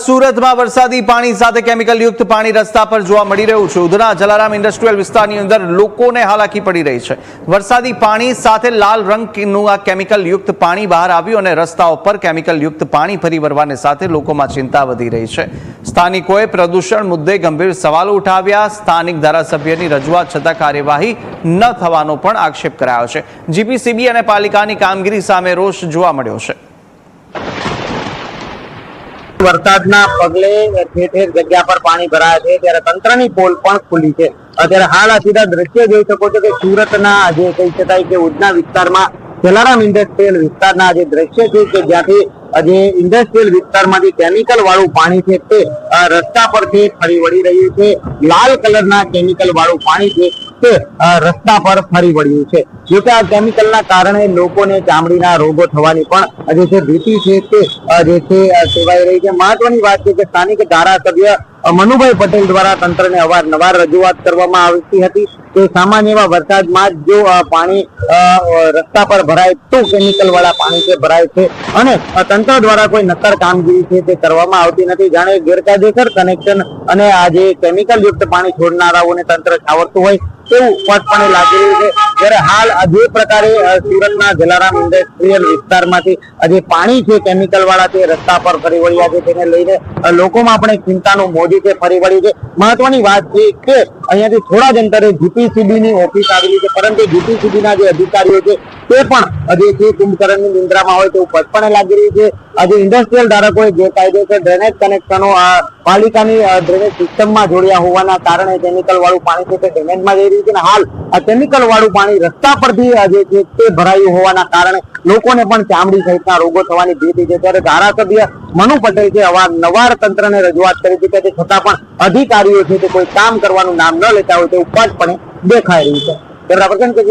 સુરતમાં વરસાદી પાણી સાથે કેમિકલ યુક્ત પાણી રસ્તા પર જોવા મળી રહ્યું છે। ઉધના જલારામ ઇન્ડસ્ટ્રીયલ વિસ્તારની અંદર લોકોને હાલાકી પડી રહી છે। વરસાદી પાણી સાથે લાલ રંગનું આ કેમિકલ યુક્ત પાણી બહાર આવ્યું અને રસ્તાઓ પર કેમિકલ યુક્ત પાણી ફરી વળવાને સાથે લોકોમાં ચિંતા વધી રહી છે। સ્થાનિકોએ પ્રદૂષણ મુદ્દે ગંભીર સવાલો ઉઠાવ્યા। સ્થાનિક ધારાસભ્યની રજૂઆત છતાં કાર્યવાહી ન થવાનો પણ આક્ષેપ કરાયો છે। જીપીસીબી અને પાલિકાની કામગીરી સામે રોષ જોવા મળ્યો છે। વરસાદના પગલે ઠેર ઠેર જગ્યા પર પાણી ભરાયા છે ત્યારે તંત્રની પોલ પણ ખુલી છે। અત્યારે હાલ આ સીધા દ્રશ્ય જોઈ શકો છો કે સુરતના જે કહી શકાય કે ઉધના વિસ્તારમાં જલારામ ઇન્ડસ્ટ્રીયલ વિસ્તારના જે દ્રશ્ય છે કે જ્યાંથી જે ઇન્ડસ્ટ્રીયલ વિસ્તારમાંથી કેમિકલ વાળું પાણી છે તે રસ્તા પરથી ફરી વળી રહ્યું છે। લાલ કલરના કેમિકલ વાળું પાણી છે તે રસ્તા પર ફરી વળ્યું છે। જોકે આ કેમિકલના કારણે લોકોને ચામડીના રોગો થવાની પણ જે છે ભીતિ છે તે જે છે સેવાઈ રહી છે। મહત્વની વાત છે કે સ્થાનિક ધારાસભ્ય મનુભાઈ પટેલ દ્વારા તંત્રને અવારનવાર રજૂઆત કરવામાં આવતી હતી કે સામાન્ય એવા વરસાદમાં જ જો પાણી રસ્તા પર ભરાય તો કેમિકલ વાળા પાણી છે ભરાય છે અને તંત્ર દ્વારા કોઈ નક્કર કામગીરી છે તે કરવામાં આવતી નથી। જાણે ગેરકાયદેસર કનેક્શન અને આ જે કેમિકલ યુક્ત પાણી છોડનારાઓને તંત્ર છાવરતું હોય તેવું સ્પષ્ટપણે લાગી રહ્યું છે। જ્યારે હાલ જે પ્રકારે સુરતના જલારામ ઇન્ડસ્ટ્રીયલ વિસ્તારમાંથી જે પાણી છે કેમિકલ વાળા તે રસ્તા પર ફરી વળ્યા છે તેને લઈને લોકોમાં પણ એક ચિંતાનું મોજું છે ફરી વળ્યું છે। મહત્વની વાત છે કે અહીંયાથી થોડા જ અંતરે જીપીસીબી ની ઓફિસ આવેલી છે પરંતુ જીપીસીબી ના જે અધિકારીઓ છે તે પણ જે છે કુંભકરણની નિંદ્રામાં હોય તેવું સ્પષ્ટપણે લાગી રહ્યું છે। આજે ઇન્ડસ્ટ્રીયલ ધારકોએ ગેરકાયદેસર ડ્રેનેજ કનેક્શનો પાલિકાની ડ્રેનેજ સિસ્ટમમાં જોડ્યા હોવાના કારણે કેમિકલ વાળું પાણી છે તે ડેમેજમાં જઈ રહ્યું છે અને હાલ આ કેમિકલ વાળું પાણી રસ્તા પરથી જે છે તે ભરાયું હોવાના કારણે લોકોને પણ ચામડી સહિતના રોગો થવાની ભીતિ છે। ત્યારે ધારાસભ્ય મનુ પટેલ છે અવારનવાર તંત્રને રજૂઆત કરી હતી કે છતાં પણ અધિકારીઓ છે તે કોઈ કામ કરવાનું નામ ન લેતા હોય તેવું સ્પષ્ટપણે દેખાઈ રહ્યું છે। કેમેરા પર્સન કે